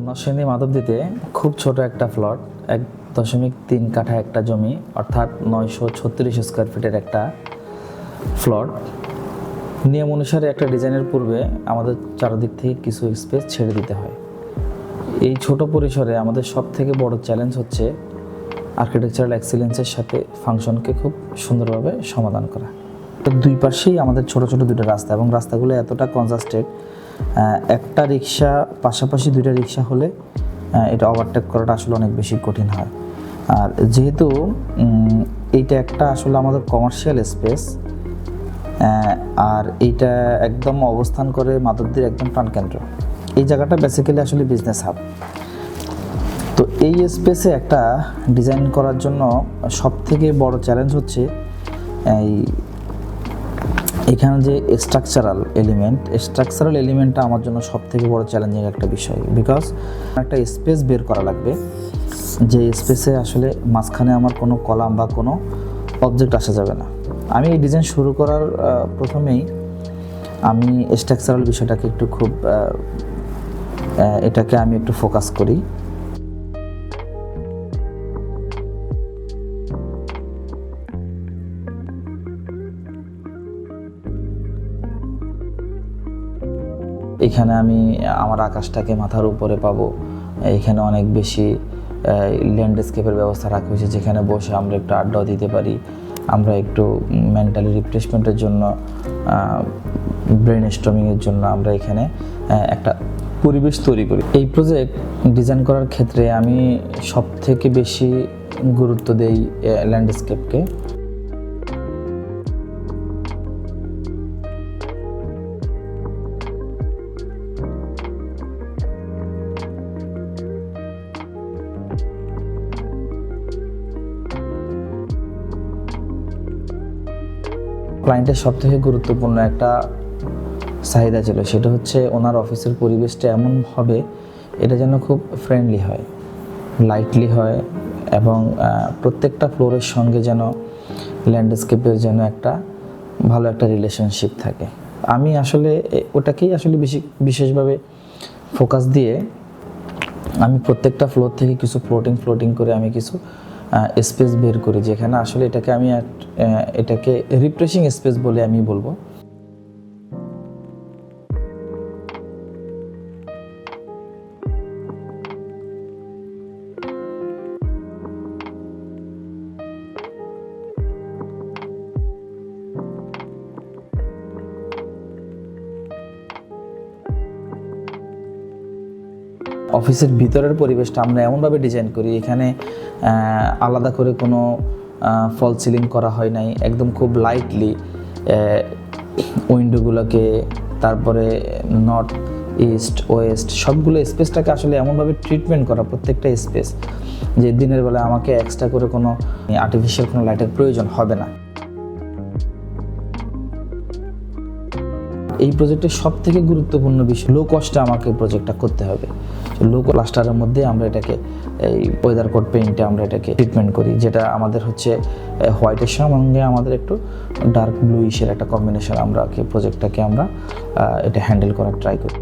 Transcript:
নরসিংদী মাধবদীতে খুব ছোট একটা প্লট 1.3 কাঠা একটা জমি অর্থাৎ 936 স্কোয়ার ফিটের একটা প্লট। নিয়ম অনুসারে একটা ডিজাইনের পূর্বে আমাদের চারদিক থেকে কিছু স্পেস ছেড়ে দিতে হয়। এই ছোট পরিসরে আমাদের সব থেকে বড় চ্যালেঞ্জ হচ্ছে আর্কিটেকচারাল এক্সিলেন্সের সাথে ফাংশনকে খুব সুন্দরভাবে সমাধান করা। তো দুই পাশেই আমাদের ছোট ছোট দুটো রাস্তা এবং রাস্তাগুলো এতটা কনজাস্টেড, একটা রিক্সা পাশাপাশি দুইটা রিক্সা হলে এটা ওভারটেক করাটা আসলে অনেক বেশি কঠিন হয়। আর যেহেতু এইটা একটা আসলে আমাদের কমার্শিয়াল স্পেস, আর এইটা একদম অবস্থান করে মাধবদীর একদম প্রাণকেন্দ্র। এই জায়গাটা বেসিক্যালি আসলে বিজনেস হাব। তো এই স্পেসে একটা ডিজাইন করার জন্য সব থেকে বড় চ্যালেঞ্জ হচ্ছে এখানে যে স্ট্রাকচারাল এলিমেন্টটা আমার জন্য সব থেকে বড় চ্যালেঞ্জিং একটা বিষয়। বিকজ একটা স্পেস বের করা লাগবে, যে স্পেসে আসলে মাঝখানে আমার কোনো কলাম বা কোনো অবজেক্ট আসা যাবে না। আমি এই ডিজাইন শুরু করার প্রথমেই আমি স্ট্রাকচারাল বিষয়টাকে একটু এটাকে আমি একটু ফোকাস করি। এখানে আমি আমার আকাশটাকে মাথার উপরে পাবো। এখানে অনেক বেশি ল্যান্ডস্কেপের ব্যবস্থা রাখা হয়েছে, যেখানে বসে আমরা একটু আড্ডাও দিতে পারি, আমরা একটু মেন্টালি রিফ্রেশমেন্টের জন্য, ব্রেন স্টর্মিংয়ের জন্য আমরা এখানে একটা পরিবেশ তৈরি করি। এই প্রজেক্ট ডিজাইন করার ক্ষেত্রে আমি সব থেকে বেশি গুরুত্ব দেই ল্যান্ডস্কেপকে। ক্লায়েন্টের সব থেকে গুরুত্বপূর্ণ একটা চাহিদা ছিল, সেটা হচ্ছে ওনার অফিসের পরিবেশটা এমন হবে এটা যেন খুব ফ্রেন্ডলি হয়, লাইটলি হয় এবং প্রত্যেকটা ফ্লোরের সঙ্গে যেন ল্যান্ডস্কেপের যেন একটা ভালো একটা রিলেশনশিপ থাকে। আমি আসলে ওটাকেই আসলে বিশেষভাবে ফোকাস দিয়ে আমি প্রত্যেকটা ফ্লোর থেকে কিছু ফ্লোটিং করে আমি কিছু স্পেস বের করি, যেখানে আসলে এটাকে রিফ্রেশিং স্পেস বলে আমি বলবো। অফিসের ভিতরের পরিবেশটা আমরা এমনভাবে ডিজাইন করি, এখানে আলাদা করে কোনো ফল সিলিং করা হয় নাই, একদম খুব লাইটলি উইন্ডোগুলোকে, তারপরে নর্থ ইস্ট ওয়েস্ট সবগুলো স্পেসটাকে আসলে এমনভাবে ট্রিটমেন্ট করা প্রত্যেকটা স্পেস, যে দিনের বেলা আমাকে এক্সট্রা করে কোনো আর্টিফিশিয়াল কোনো লাইটের প্রয়োজন হবে না। এই প্রজেক্টের সব থেকে গুরুত্বপূর্ণ বিষয়, লো কস্টে আমাকে প্রজেক্টটা করতে হবে। লো প্লাস্টারের মধ্যে আমরা এটাকে এই ওয়েদার কোড পেইন্টে আমরা এটাকে ট্রিটমেন্ট করি, যেটা আমাদের হচ্ছে হোয়াইটের সঙ্গে আমাদের একটু ডার্ক ব্লুইশের একটা কম্বিনেশন আমরা প্রজেক্টটাকে আমরা এটা হ্যান্ডেল করার ট্রাই করি।